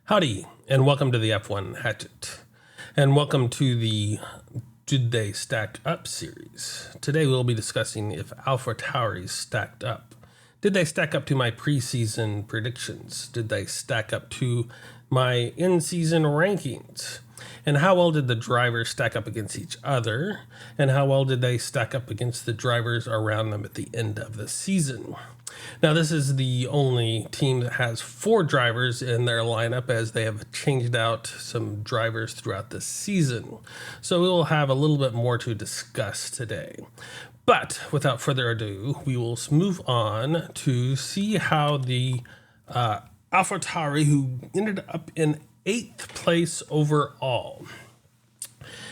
Howdy, and welcome to the F1 Hatchet, and welcome to the Did They Stack Up series. Today we'll be discussing if Alphatauri stacked up. Did they stack up to my preseason predictions? Did they stack up to my in-season rankings? And how well did the drivers stack up against each other? And how well did they stack up against the drivers around them at the end of the season? Now, this is the only team that has 4 drivers in their lineup, as they have changed out some drivers throughout the season. So we will have a little bit more to discuss today. But without further ado, we will move on to see how the Alphatauri, who ended up in 8th place overall.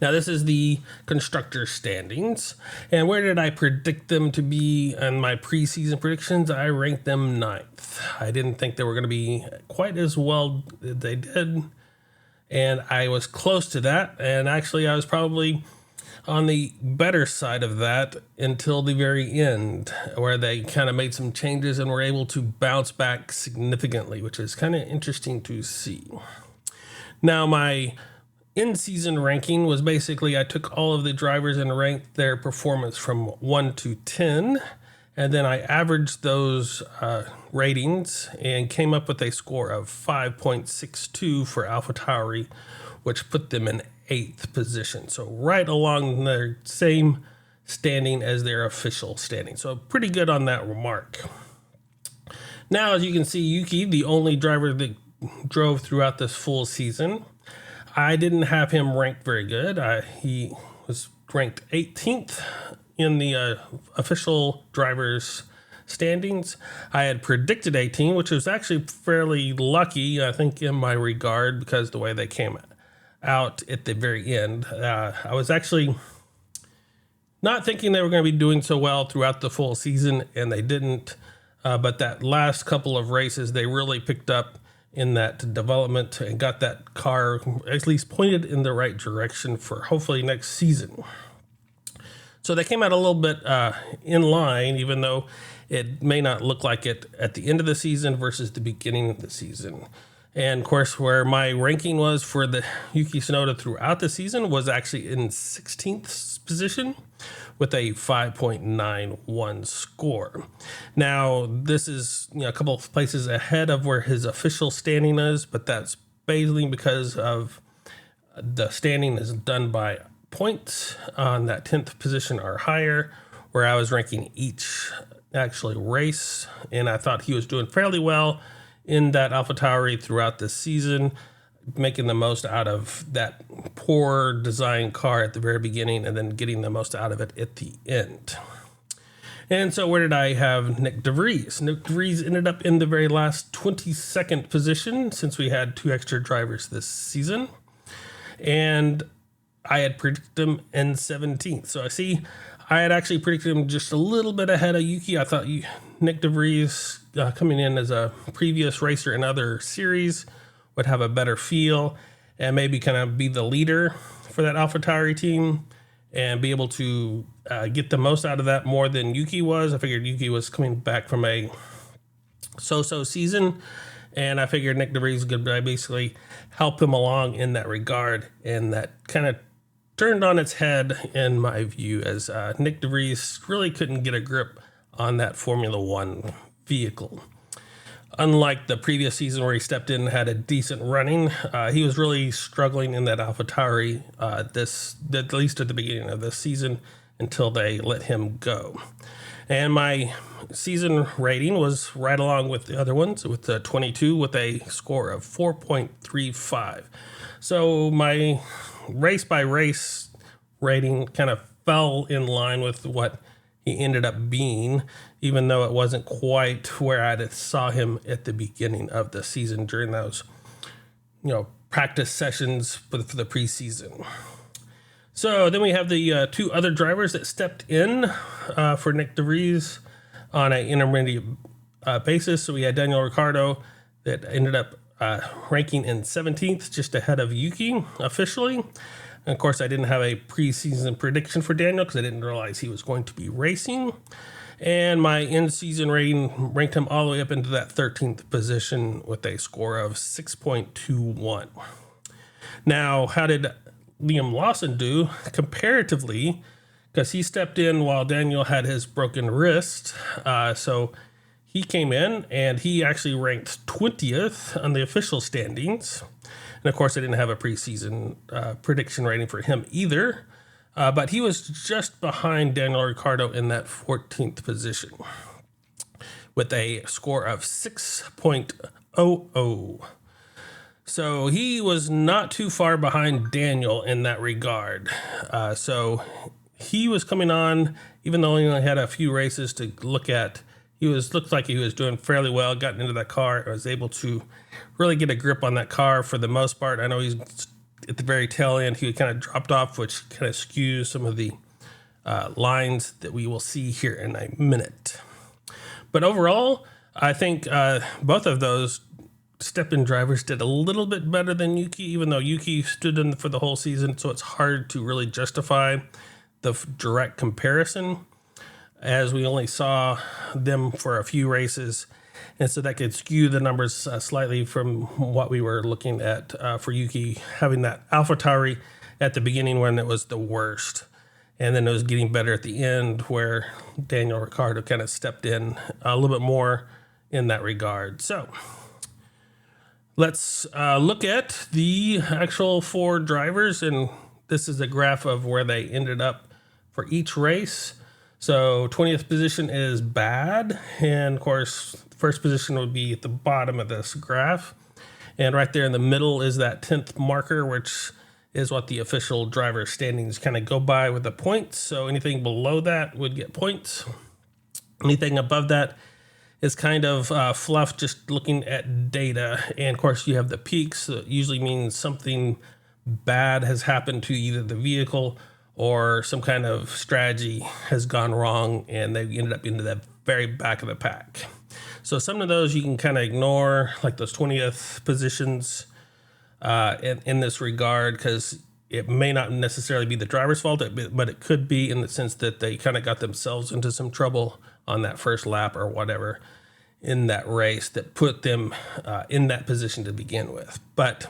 Now, this is the constructor standings. And where did I predict them to be in my preseason predictions? I ranked them 9th. I didn't think they were going to be quite as well as they did. And I was close to that. And actually, I was probably on the better side of that until the very end, where they kind of made some changes and were able to bounce back significantly, which is kind of interesting to see. Now, my in-season ranking was basically I took all of the drivers and ranked their performance from 1 to 10, and then I averaged those ratings and came up with a score of 5.62 for Alphatauri, which put them in 8th position. So right along their same standing as their official standing. So pretty good on that remark. Now, as you can see, Yuki, the only driver that drove throughout this full season, I didn't have him ranked very good. He was ranked 18th in the official drivers standings. I had predicted 18, which was actually fairly lucky, I think, in my regard, because the way they came out at the very end. I was actually not thinking they were going to be doing so well throughout the full season, and they didn't. But that last couple of races, they really picked up in that development and got that car at least pointed in the right direction for hopefully next season. So they came out a little bit in line, even though it may not look like it at the end of the season versus the beginning of the season. And of course, where my ranking was for the Yuki Tsunoda throughout the season was actually in 16th position with a 5.91 score. Now, this is a couple of places ahead of where his official standing is, but that's basically because of the standing is done by points on that 10th position or higher, where I was ranking each actually race, and I thought he was doing fairly well in that Alphatauri throughout the season, making the most out of that poor design car at the very beginning and then getting the most out of it at the end. And so where did I have Nick DeVries? Nick DeVries ended up in the very last 22nd position, since we had 2 extra drivers this season. And I had predicted him in 17th. So I see I had actually predicted him just a little bit ahead of Yuki. I thought Nick DeVries, coming in as a previous racer in other series, would have a better feel and maybe kind of be the leader for that Alphatauri team and be able to get the most out of that more than Yuki was. I figured Yuki was coming back from a so-so season, and I figured Nick DeVries could basically help him along in that regard, and that kind of turned on its head in my view, as Nick DeVries really couldn't get a grip on that Formula One vehicle. Unlike the previous season where he stepped in and had a decent running, he was really struggling in that Alphatauri at least at the beginning of this season, until they let him go. And my season rating was right along with the other ones, with the 22, with a score of 4.35. So my race by race rating kind of fell in line with what he ended up being, even though it wasn't quite where I saw him at the beginning of the season during those, practice sessions for the preseason. So then we have the 2 other drivers that stepped in for Nick DeVries on an intermediate basis. So we had Daniel Ricciardo that ended up ranking in 17th, just ahead of Yuki officially. And of course, I didn't have a preseason prediction for Daniel because I didn't realize he was going to be racing. And my in-season rating ranked him all the way up into that 13th position with a score of 6.21. Now, how did Liam Lawson do comparatively? Because he stepped in while Daniel had his broken wrist. So he came in and he actually ranked 20th on the official standings. And of course, I didn't have a preseason prediction rating for him either. But he was just behind Daniel Ricciardo in that 14th position with a score of 6.00. So he was not too far behind Daniel in that regard. So he was coming on, even though he only had a few races to look at. Looked like he was doing fairly well, got into that car, was able to really get a grip on that car for the most part. I know he's at the very tail end, he kind of dropped off, which kind of skews some of the lines that we will see here in a minute. But overall, I think both of those step-in drivers did a little bit better than Yuki, even though Yuki stood in for the whole season, so it's hard to really justify the direct comparison, as we only saw them for a few races. And so that could skew the numbers slightly from what we were looking at for Yuki having that Alphatauri at the beginning when it was the worst. And then it was getting better at the end where Daniel Ricciardo kind of stepped in a little bit more in that regard. So let's look at the actual four drivers. And this is a graph of where they ended up for each race. So 20th position is bad. And of course, first position would be at the bottom of this graph. And right there in the middle is that 10th marker, which is what the official driver standings kind of go by with the points. So anything below that would get points. Anything above that is kind of fluff, just looking at data. And of course, you have the peaks. So it usually means something bad has happened to either the vehicle or some kind of strategy has gone wrong and they ended up into the very back of the pack. So some of those you can kind of ignore, like those 20th positions in this regard, because it may not necessarily be the driver's fault, but it could be in the sense that they kind of got themselves into some trouble on that first lap or whatever in that race that put them in that position to begin with. But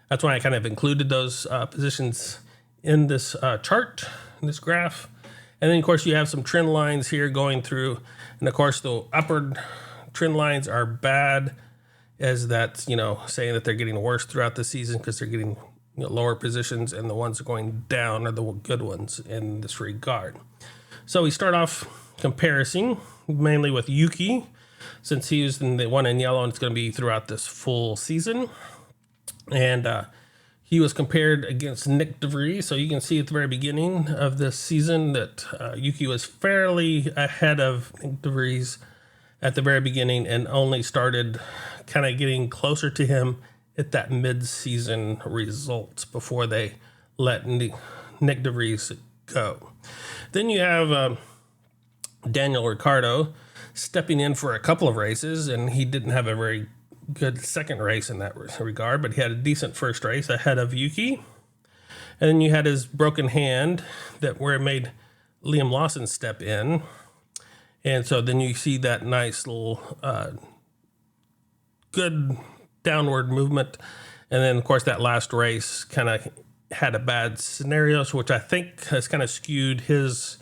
that's why I kind of included those positions in this chart, in this graph. And then, of course, you have some trend lines here going through. And, of course, the upward trend lines are bad, as that's, saying that they're getting worse throughout the season because they're getting lower positions, and the ones going down are the good ones in this regard. So we start off comparing mainly with Yuki, since he was the one in yellow, and it's going to be throughout this full season. And he was compared against Nick DeVries. So you can see at the very beginning of this season that Yuki was fairly ahead of Nick DeVries at the very beginning and only started kind of getting closer to him at that mid-season results before they let Nick DeVries go. Then you have Daniel Ricciardo stepping in for a couple of races, and he didn't have a very good second race in that regard, but he had a decent first race ahead of Yuki. And then you had his broken hand where it made Liam Lawson step in. And so then you see that nice little good downward movement. And then, of course, that last race kind of had a bad scenario, which I think has kind of skewed his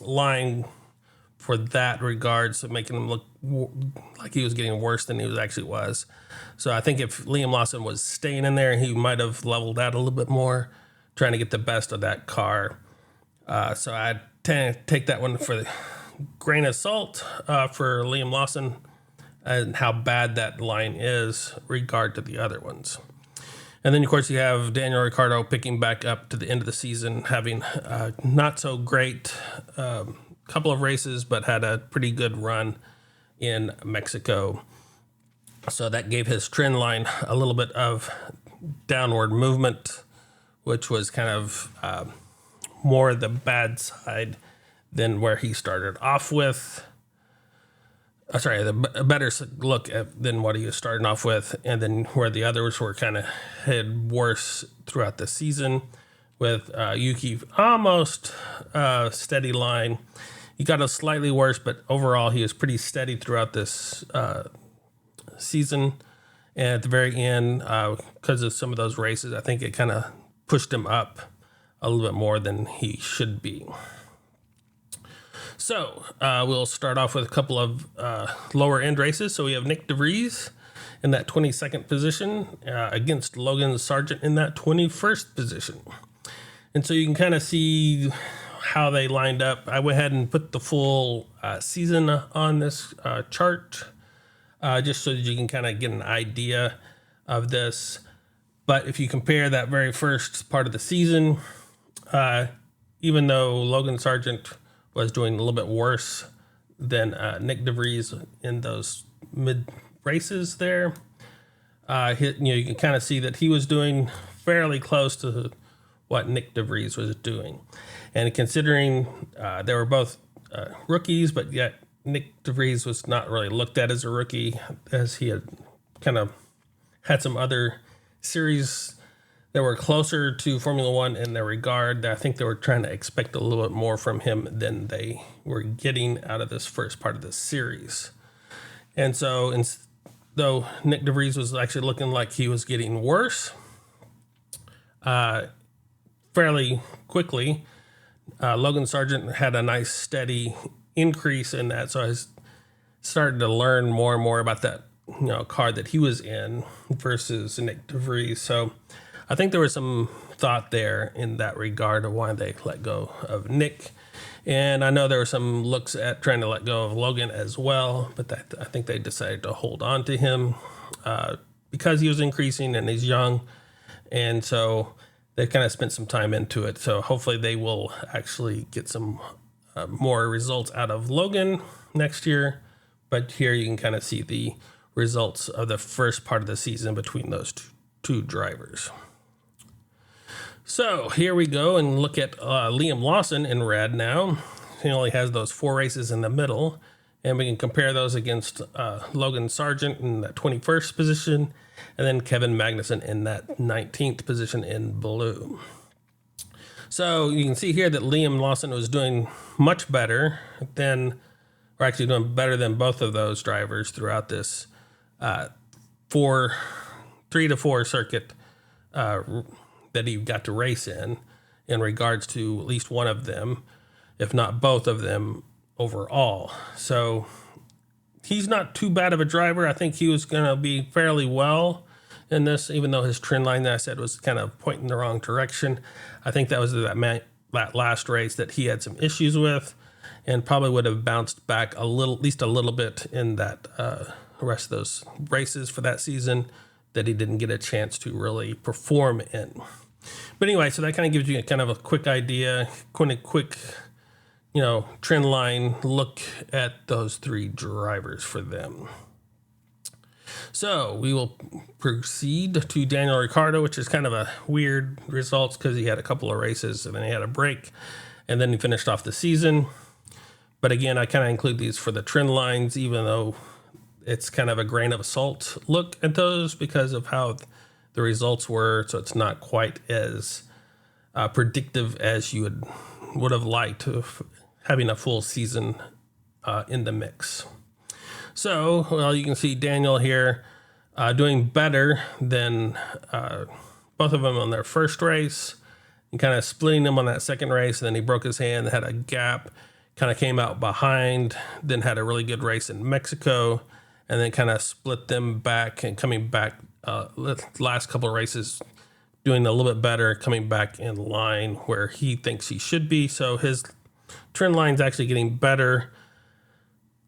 line for that regard, so making him look like he was getting worse than he actually was. So I think if Liam Lawson was staying in there, he might have leveled out a little bit more, trying to get the best of that car. So I take that one for the grain of salt for Liam Lawson and how bad that line is regard to the other ones. And then, of course, you have Daniel Ricciardo picking back up to the end of the season, having not so great couple of races, but had a pretty good run in Mexico. So that gave his trend line a little bit of downward movement, which was kind of more the bad side than where he started off with. A better look than what he was starting off with, and then where the others were kind of head worse throughout the season, with Yuki almost steady line, he got a slightly worse, but overall he was pretty steady throughout this season. And at the very end, because of some of those races, I think it kind of pushed him up a little bit more than he should be. So we'll start off with a couple of lower end races. So we have Nick DeVries in that 22nd position against Logan Sargent in that 21st position. And so you can kind of see how they lined up. I went ahead and put the full season on this chart just so that you can kind of get an idea of this. But if you compare that very first part of the season, even though Logan Sargent was doing a little bit worse than Nick DeVries in those mid races there, you can kind of see that he was doing fairly close to what Nick DeVries was doing. And considering they were both rookies, but yet Nick DeVries was not really looked at as a rookie, as he had kind of had some other series that were closer to Formula One in their regard. I think they were trying to expect a little bit more from him than they were getting out of this first part of the series. And so, though Nick DeVries was actually looking like he was getting worse fairly quickly, Logan Sargent had a nice steady increase in that. So I started to learn more and more about that car that he was in versus Nick DeVries. So I think there was some thought there in that regard of why they let go of Nick. And I know there were some looks at trying to let go of Logan as well, but I think they decided to hold on to him because he was increasing and he's young. And so they kind of spent some time into it. So hopefully they will actually get some more results out of Logan next year. But here you can kind of see the results of the first part of the season between those two drivers. So here we go and look at Liam Lawson in red now. He only has those 4 races in the middle. And we can compare those against Logan Sargent in that 21st position, and then Kevin Magnussen in that 19th position in blue. So you can see here that Liam Lawson was doing much better than, or actually doing better than both of those drivers throughout this 3 to 4 circuit that he got to race in regards to at least one of them, if not both of them overall. So he's not too bad of a driver. I think he was going to be fairly well in this, even though his trend line that I said was kind of pointing the wrong direction. I think that was that last race that he had some issues with, and probably would have bounced back a little, at least a little bit in that rest of those races for that season that he didn't get a chance to really perform in. But anyway, so that kind of gives you kind of a quick idea, quick trend line look at those 3 drivers for them. So we will proceed to Daniel Ricciardo, which is kind of a weird results because he had a couple of races and then he had a break and then he finished off the season. But again, I kind of include these for the trend lines, even though it's kind of a grain of salt look at those because of how the results were. So it's not quite as predictive as you would have liked having a full season in the mix. So, well, you can see Daniel here doing better than both of them on their first race, and kind of splitting them on that second race. And then he broke his hand, had a gap, kind of came out behind, then had a really good race in Mexico, and then kind of split them back and coming back last couple of races, doing a little bit better, coming back in line where he thinks he should be. So his trend line's actually getting better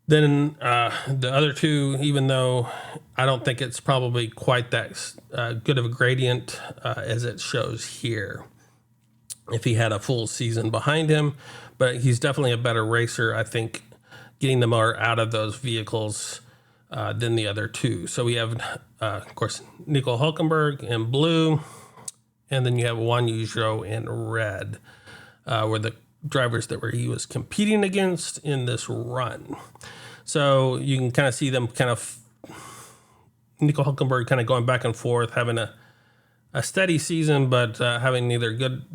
than the other 2, even though I don't think it's probably quite that good of a gradient as it shows here if he had a full season behind him. But he's definitely a better racer, I think, getting the more out of those vehicles than the other 2. So we have, of course, Nico Hülkenberg in blue, and then you have Juan Yuzhou in red, were the drivers that he was competing against in this run. So you can kind of see them Nico Hülkenberg kind of going back and forth, having a steady season, but having neither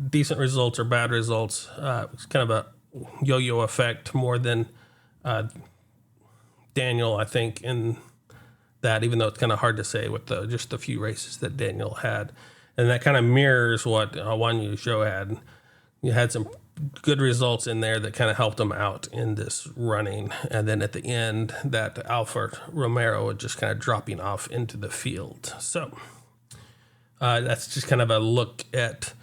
decent results or bad results. It's kind of yo-yo effect more than Daniel, I think, in that, even though it's kind of hard to say with just the few races that Daniel had. And that kind of mirrors what Juan Yu Zhou had. You had some good results in there that kind of helped him out in this running. And then at the end, that Alfa Romero was just kind of dropping off into the field. So that's just kind of a look at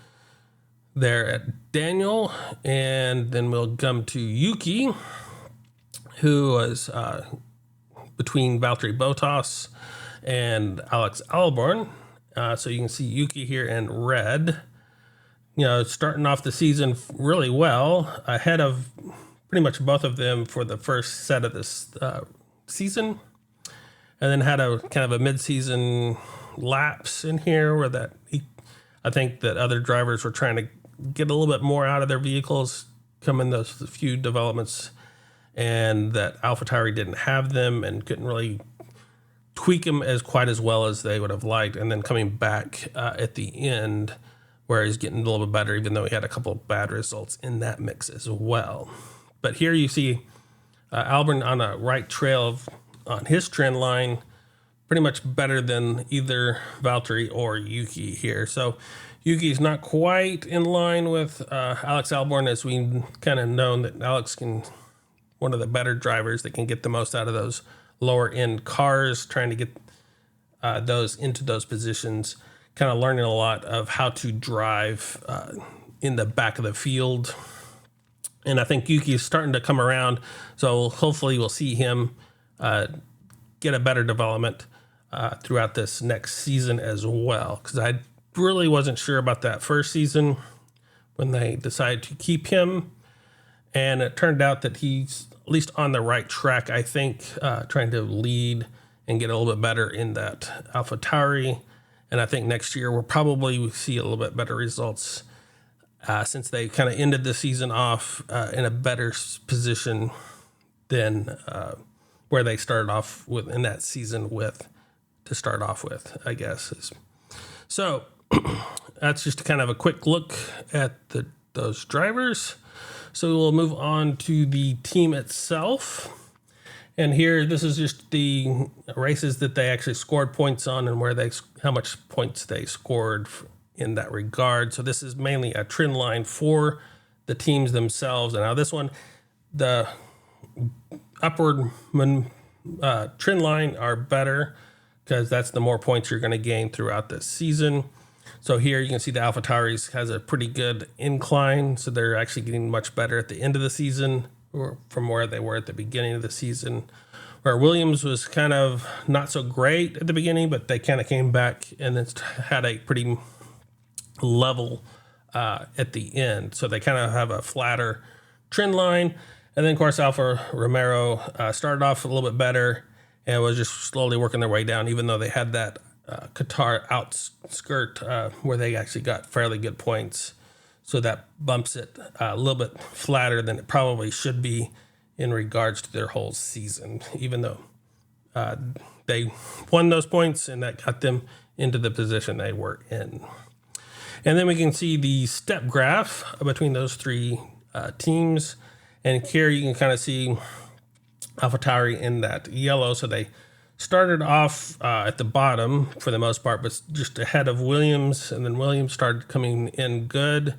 Daniel. And then we'll come to Yuki, who was between Valtteri Bottas and Alex Albon. So you can see Yuki here in red. Starting off the season really well, ahead of pretty much both of them for the first set of this season, and then had a kind of a mid-season lapse in here where I think that other drivers were trying to get a little bit more out of their vehicles, come in those few developments, and that Alphatauri didn't have them and couldn't really tweak them quite as well as they would have liked, and then coming back at the end, where he's getting a little bit better, even though he had a couple of bad results in that mix as well. But here you see Albon on a right trail on his trend line, pretty much better than either Valtteri or Yuki here. So Yuki's not quite in line with Alex Albon, as we kind of known that Alex one of the better drivers that can get the most out of those lower end cars, trying to get those into those positions, kind of learning a lot of how to drive in the back of the field. And I think Yuki is starting to come around, so hopefully we'll see him get a better development throughout this next season as well, because I really wasn't sure about that first season when they decided to keep him, and it turned out that he's at least on the right track, I think, trying to lead and get a little bit better in that Alphatauri. And I think next year we'll probably see a little bit better results since they kind of ended the season off in a better position than where they started off with in that season to start off with, I guess. So that's just kind of a quick look at those drivers. So we'll move on to the team itself. And here, this is just the races that they actually scored points on and how much points they scored in that regard. So this is mainly a trend line for the teams themselves. And now this one, the upward trend line are better because that's the more points you're going to gain throughout the season. So here you can see the Alphatauri has a pretty good incline. So they're actually getting much better at the end of the season or from where they were at the beginning of the season, where Williams was kind of not so great at the beginning, but they kind of came back and then had a pretty level at the end. So they kind of have a flatter trend line. And then, of course, Alfa Romero started off a little bit better and was just slowly working their way down, even though they had that Qatar outskirt where they actually got fairly good points. So that bumps it a little bit flatter than it probably should be in regards to their whole season, even though they won those points and that got them into the position they were in. And then we can see the step graph between those three teams. And here you can kind of see Alphatauri in that yellow. So they started off at the bottom for the most part, but just ahead of Williams. And then Williams started coming in good.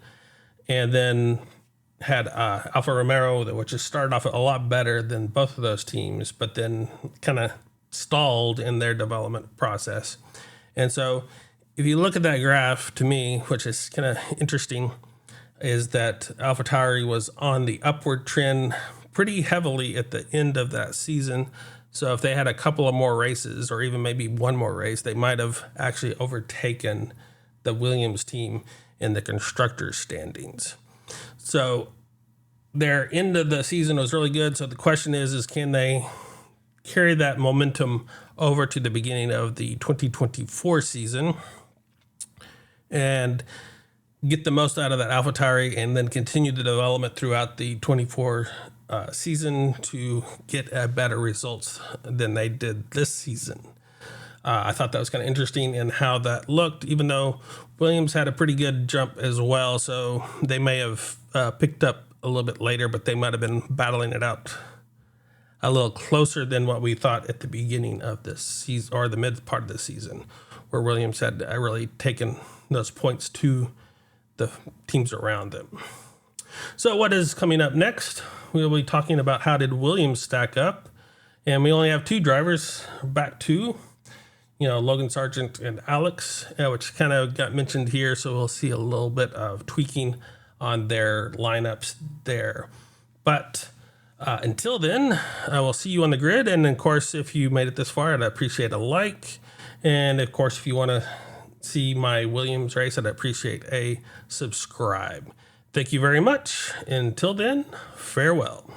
And then had Alfa Romero, which just started off a lot better than both of those teams, but then kind of stalled in their development process. And so if you look at that graph, to me, which is kind of interesting, is that Alphatauri was on the upward trend pretty heavily at the end of that season. So if they had a couple of more races or even maybe one more race, they might have actually overtaken the Williams team in the constructors standings. So their end of the season was really good. So the question is can they carry that momentum over to the beginning of the 2024 season and get the most out of that Alphatauri and then continue the development throughout the 24 season to get better results than they did this season. I thought that was kind of interesting in how that looked, even though Williams had a pretty good jump as well. So they may have picked up a little bit later, but they might have been battling it out a little closer than what we thought at the beginning of this season, or the mid part of the season, where Williams had really taken those points to the teams around them. So what is coming up next? We'll be talking about how did Williams stack up, and we only have 2 drivers back to, Logan Sargent and Alex, which kind of got mentioned here. So we'll see a little bit of tweaking on their lineups there. But until then, I will see you on the grid. And of course, if you made it this far, I'd appreciate a like. And of course, if you want to see my Williams race, I'd appreciate a subscribe. Thank you very much. Until then, farewell.